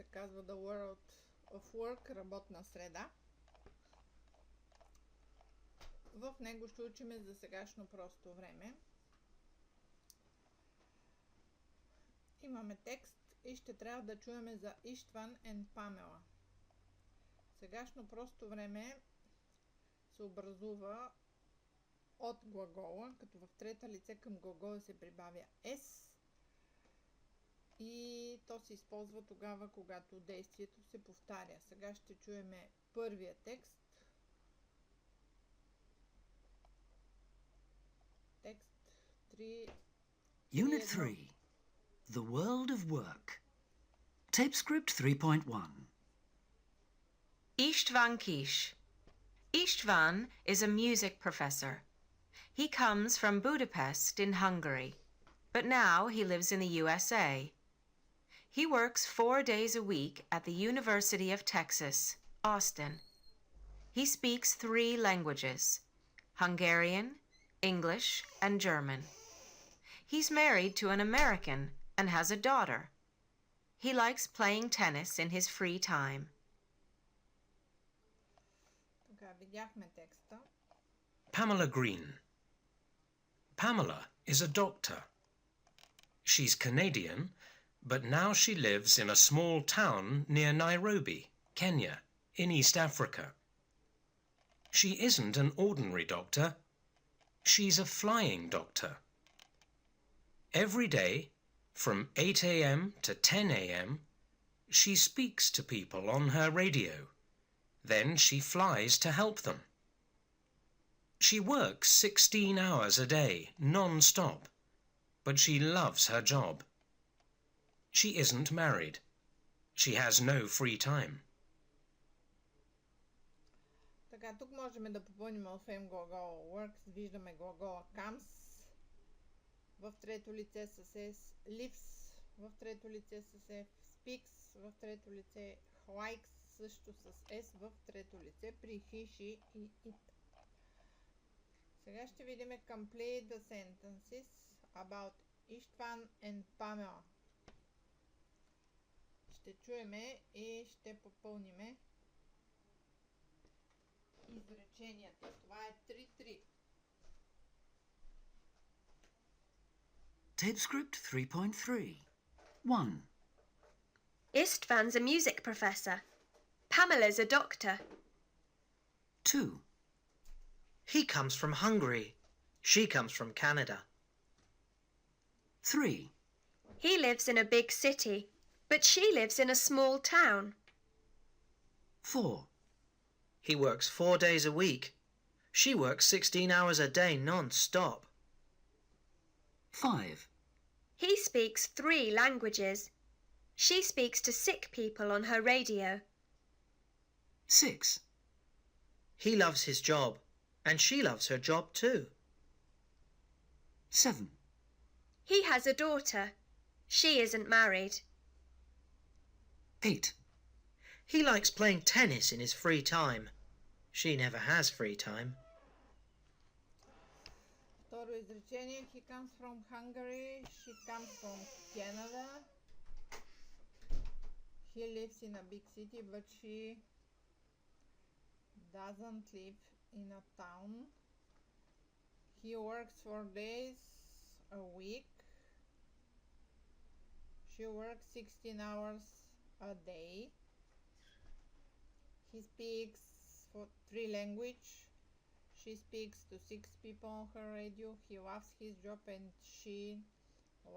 се казва The World of Work, работна среда. В него ще учиме за сегашно просто време. Имаме текст и ще трябва да чуеме за Иштван и Памела. Сегашно просто време се образува от глагола, като в трета лице към глагола се прибавя S и то се използва тогава, когато действието се повтаря. Сега ще чуеме първия текст. Текст 3. Unit 3. The World of Work. Tape script 3.1. Ishtvan Kish. Ishtvan is a music professor. He comes from Budapest in Hungary, but now he lives in the USA. He works 4 days a week at the University of Texas, Austin. He speaks 3 languages: Hungarian, English, and German. He's married to an American and has a daughter. He likes playing tennis in his free time. Така, видяхме текста. Pamela Green. Pamela is a doctor. She's Canadian, but now she lives in a small town near Nairobi, Kenya, in East Africa. She isn't an ordinary doctor. She's a flying doctor. Every day, from 8 a.m. to 10 a.m., she speaks to people on her radio. Then she flies to help them. She works 16 hours a day, non-stop, but she loves her job. She isn't married. She has no free time. Така, тук можем да попълним освен глагола works, виждаме глагола comes, в трето лице с S, lives, в трето лице с F, speaks, в трето лице likes, също с S, в трето лице при he, she и it. Сега ще видим complete the sentences about Иштван and Памела. Ще чуеме и ще попълниме изреченията. Това е 3-3. Tape script 3.3. 1. Istvan's a music professor. Pamela's a doctor. 2. He comes from Hungary. She comes from Canada. 3. He lives in a big city, but she lives in a small town. 4. He works 4 days a week. She works 16 hours a day non-stop. 5. He speaks 3 languages. She speaks to sick people on her radio. 6. He loves his job, and she loves her job too. 7. He has a daughter. She isn't married. 8. He likes playing tennis in his free time. She never has free time. Второ изречение. He comes from Hungary. She comes from Canada. He lives in a big city, but she doesn't live in a town. He works 4 days a week. She works 16 hours a day. He speaks 3 languages. She speaks to 6 people on her radio. He loves his job and she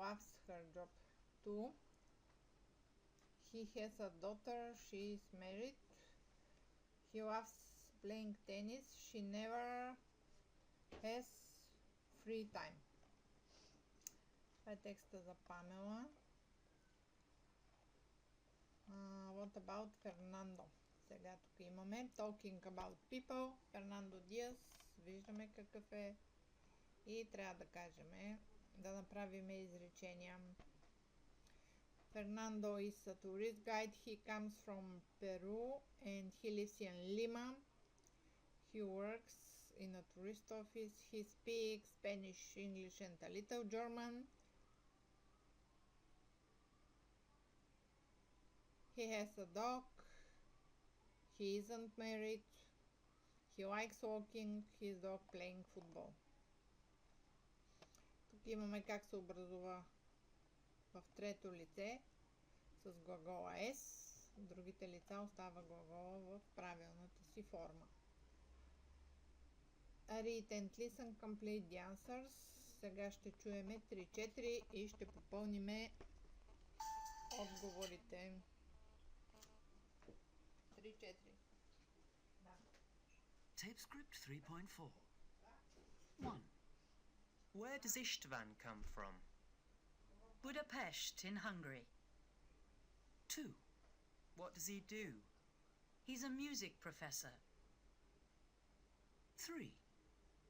loves her job too. He has a daughter. She is married. He loves playing tennis. She never has free time. Това е текста за Памела. What about Fernando? Сега тук имаме Talking about people. Фернандо Диас. Виждаме какъв е. И трябва да кажем, да направим изречения. Fernando is a tourist guide. He comes from Peru and he lives in Lima. He works in a tourist office. He speaks Spanish, English and a little German. He has a dog. He isn't married. He likes walking his dog, playing football. Тук имаме как се образува в трето лице с глагола S. В другите лица остава глагола в правилната си форма. Read and listen, complete the answers. Сега ще чуеме 3-4 и ще попълниме отговорите. 3-4. Tape script 3.4. 1. Where does Istvan come from? Budapest in Hungary. 2. What does he do? He's a music professor. 3.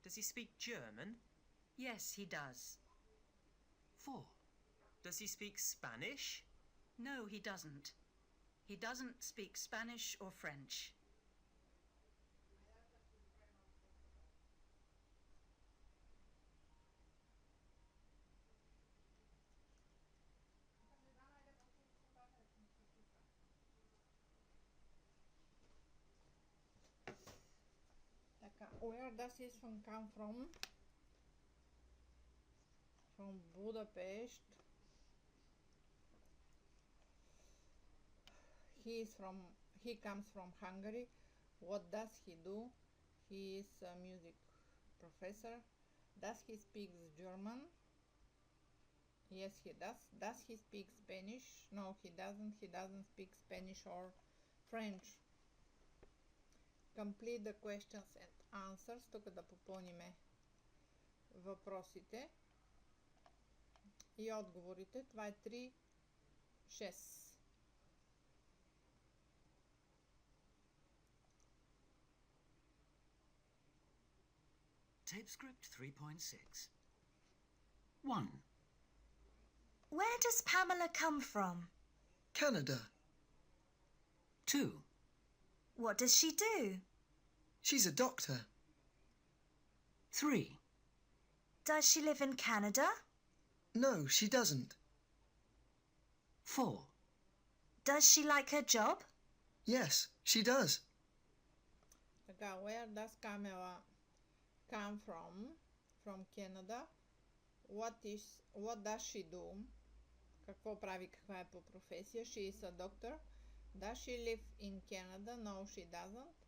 Does he speak German? Yes, he does. 4. Does he speak Spanish? No, he doesn't. He doesn't speak Spanish or French. Where does this one come from? From Budapest. He comes from Hungary. What does he do? He is a music professor. Does he speak German? Yes, he does. Does he speak Spanish? No, he doesn't. He doesn't speak Spanish or French. Complete the questions and answers. Тук да попълниме въпросите и отговорите. Това е 3-6. Tape script 3.6. 1. Where does Pamela come from? Canada. 2. What does she do? She's a doctor. 3. Does she live in Canada? No, she doesn't. 4. Does she like her job? Yes, she does. Така, where does Camilla come from? From Canada. What does she do? Какво прави, каква е по професия? She is a doctor. Does she live in Canada? No, she doesn't.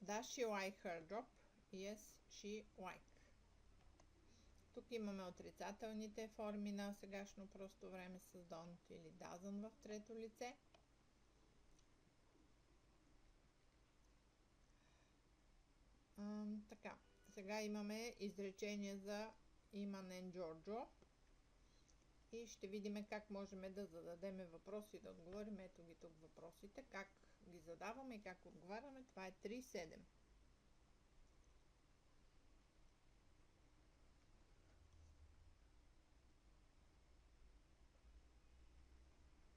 Does she like her job? Yes, she like. Тук имаме отрицателните форми на сегашно просто време с don't или doesn't в трето лице. Така, сега имаме изречение за Иманен Джорджо и ще видим как можем да зададем въпроси и да отговорим. Ето ги тук въпросите, как ги задаваме и как отговаряме. Това е 3-7.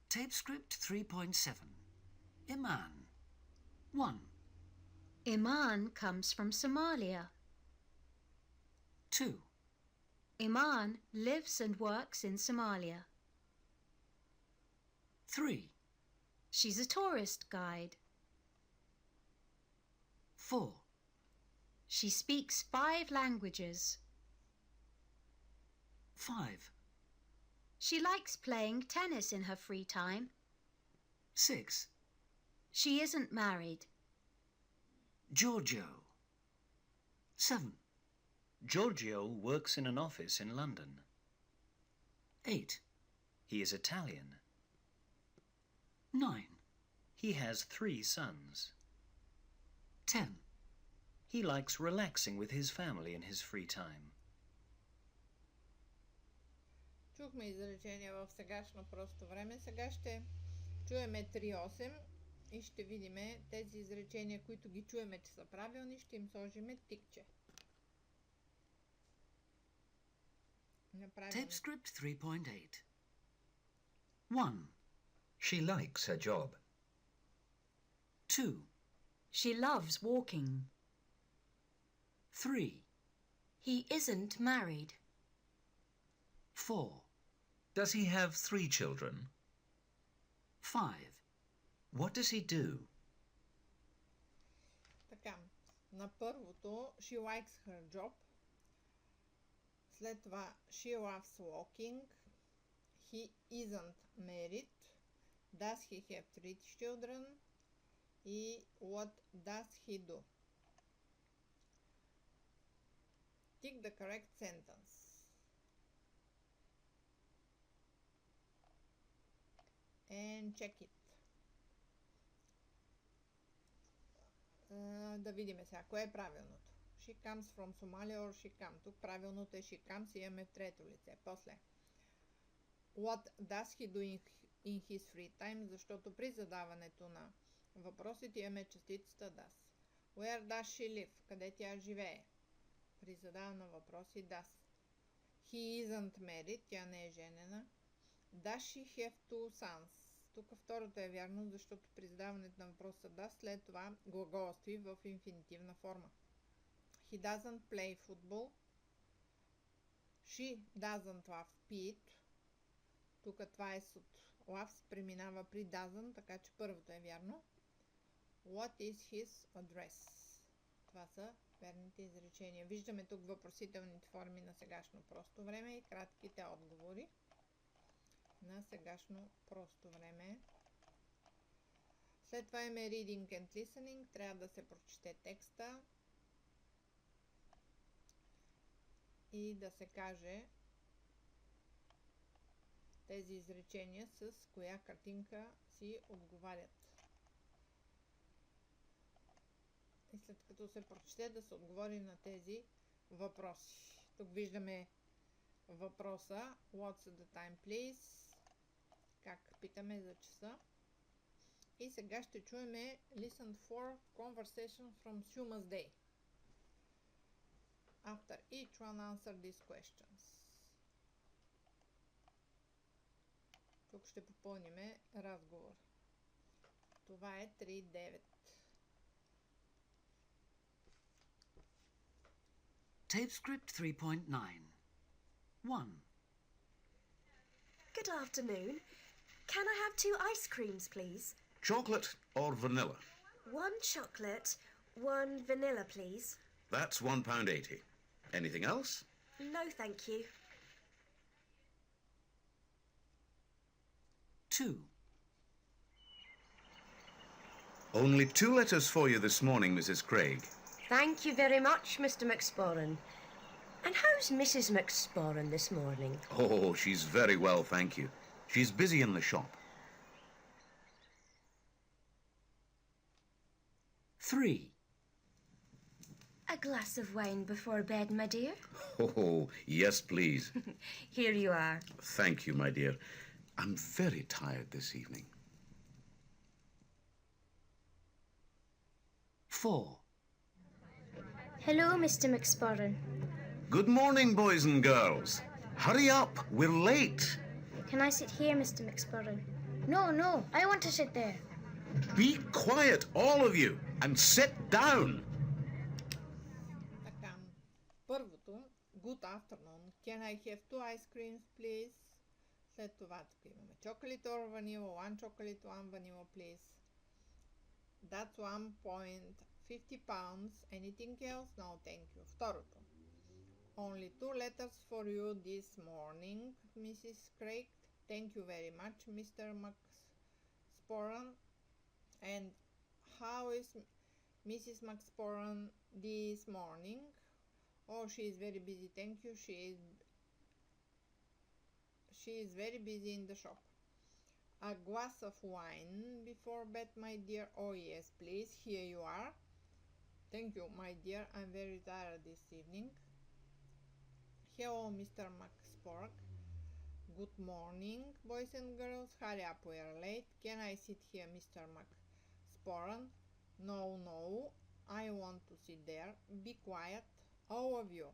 Tape script 3.7. Iman. 1. Iman comes from Somalia. 2. Iman lives and works in Somalia. 3. She's a tourist guide. 4. She speaks 5 languages. 5. She likes playing tennis in her free time. 6. She isn't married. Giorgio. 7. Giorgio works in an office in London. 8. He is Italian. 9. He has 3 sons. 10. He likes relaxing with his family in his free time. Чухме изречения в сегашно просто време. Сега ще чуеме 3-8 и ще видим тези изречения, които ги чуеме, че са правилни, ще им сложиме тикче. Tape script 3.8. 1. She likes her job. 2. She loves walking. 3. He isn't married. 4. Does he have 3 children? 5. What does he do? Така, на първото she likes her job. След това she loves walking. He isn't married. Does he have 3 children? И what does he do? Tick the correct sentence. And check it. Да видим сега, кое е правилното. She comes from Somalia or she come. Тук правилното е she comes и имаме в трето лице. После. What does he do in his free time? Защото при задаването на въпросите имаме частицата does. Where does she live? Къде тя живее? При задаване на въпроси does. He isn't married. Тя не е женена. Does she have 2 sons? Тук второто е вярно, защото при задаването на въпроса does, след това глаголства в инфинитивна форма. He doesn't play football. She doesn't love Pete. Тук това е от loves преминава при doesn't, така че първото е вярно. What is his address? Това са верните изречения. Виждаме тук въпросителните форми на сегашно просто време и кратките отговори на сегашно просто време. След това има reading and listening. Трябва да се прочете текста и да се каже тези изречения с коя картинка си отговарят. И след като се прочете, да се отговори на тези въпроси. Тук виждаме въпроса What's the time, please? Как питаме за часа. И сега ще чуеме Listen for conversation from Suma's day. After each one answer these questions. Тук ще попълниме разговор. Това е 3.9. Tape script 3.9. 1. Good afternoon. Can I have 2 ice creams, please? Chocolate or vanilla? 1 chocolate, 1 vanilla, please. That's £1.80. Anything else? No, thank you. 2. Only 2 letters for you this morning, Mrs. Craig. Thank you very much, Mr. McSporran. And how's Mrs. McSporran this morning? Oh, she's very well, thank you. She's busy in the shop. 3. A glass of wine before bed, my dear? Oh, yes, please. Here you are. Thank you, my dear. I'm very tired this evening. 4. Hello, Mr. McSporran. Good morning, boys and girls. Hurry up, we're late. Can I sit here, Mr. McSporran? No, I want to sit there. Be quiet, all of you, and sit down. Така, първото, good afternoon. Can I have 2 ice creams, please? След това тук имаме chocolate or vanilla, 1 chocolate, 1 vanilla, please. That's £1.50. Anything else? No, thank you. Второто. Only 2 letters for you this morning, Mrs. Craig. Thank you very much, Mr. McSporran. And how is Mrs. McSporran this morning? Oh, she is very busy, thank you. She is very busy in the shop. A glass of wine before bed, my dear. Oh, yes, please. Here you are. Thank you, my dear. I'm very tired this evening. Hello, Mr. McSporran. Good morning, boys and girls. Hurry up, we are late. Can I sit here, Mr. McSporran? No, I want to sit there. Be quiet, all of you,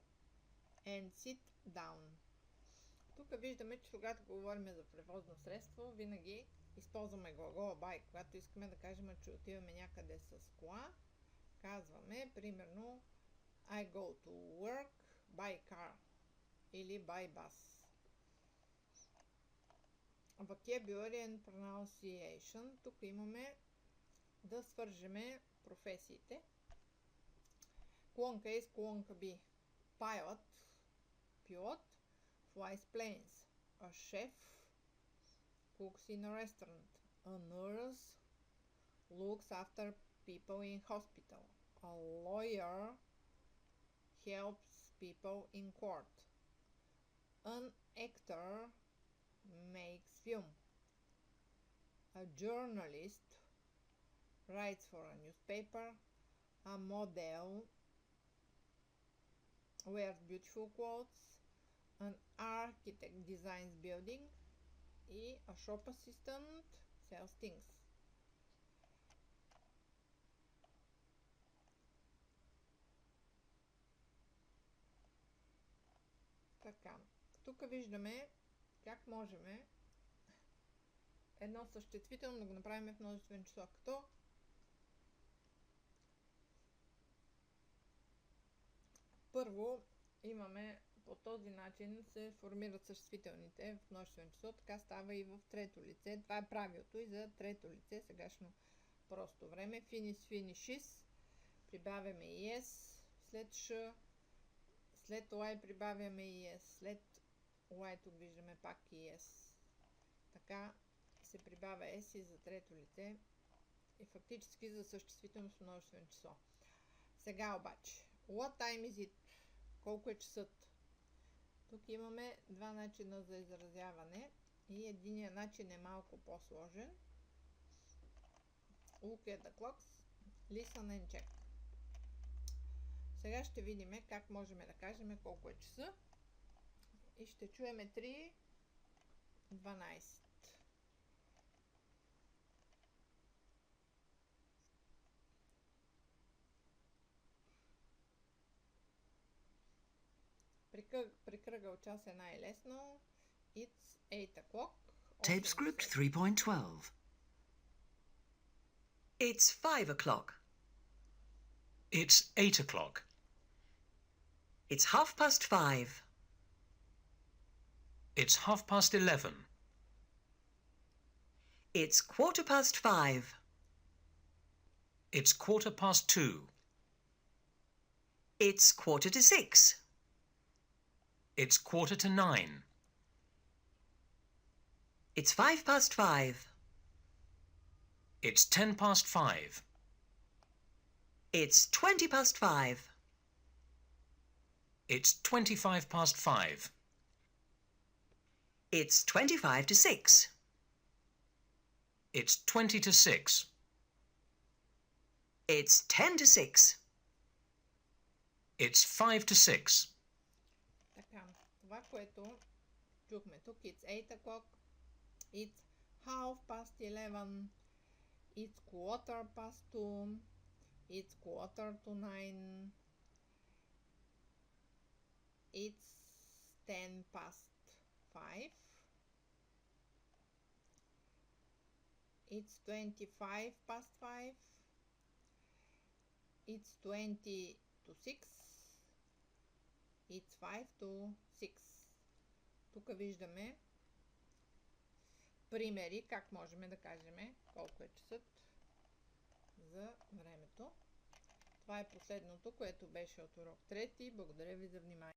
and sit down. Тук виждаме, че когато говорим за превозно средство, винаги използваме глагола by. Когато искаме да кажем, че отиваме някъде с кола, казваме, примерно, I go to work by car или by bus. vocabulary and pronunciation. Тук имаме да свържеме професиите. Клонка A с клонка B. Pilot, пилот, flies planes. A chef cooks in a restaurant. A nurse looks after people in hospital. A lawyer helps people in court. An actor makes film. A journalist writes for a newspaper. A model wears beautiful clothes. An architect designs building. И a shop assistant sells things. Така, тук виждаме как можем едно съществително да го направим в множествен число, като първо имаме по този начин се формират съществителните в множествен число, така става и в трето лице. Това е правилото и за трето лице, сегашно просто време. Finis, finishes, прибавяме и S, след Ш, след Y прибавяме и S, след Y тук виждаме пак и S. Така се прибавя S и за трето лице и фактически за съществително с множествен число. Сега обаче, what time is it? Колко е часът? Тук имаме два начина за изразяване и единият начин е малко по-сложен. Look at the clocks, listen and check. Сега ще видим как можем да кажем колко е часа и ще чуеме 3:12. При кръгъл час е най-лесно. It's 8 o'clock. Tape script 3.12. It's 5 o'clock. It's 8 o'clock. It's 5:30. It's 11:30. It's 5:15. It's 2:15. It's 6:15. It's 8:45. It's 5:05. It's 5:10. It's 5:20. It's 5:25. It's 5:25. It's 6:20. It's 5:50. It's 5:55. Така, това, което чухме тук, it's 8 o'clock, it's 11:30, it's 2:15, it's 8:45, it's 5:10, it's 5:25, it's 6:20, it's 5:05. Тук виждаме примери как можем да кажем колко е часът за времето. Това е последното, което беше от урок 3. Благодаря ви за внимание.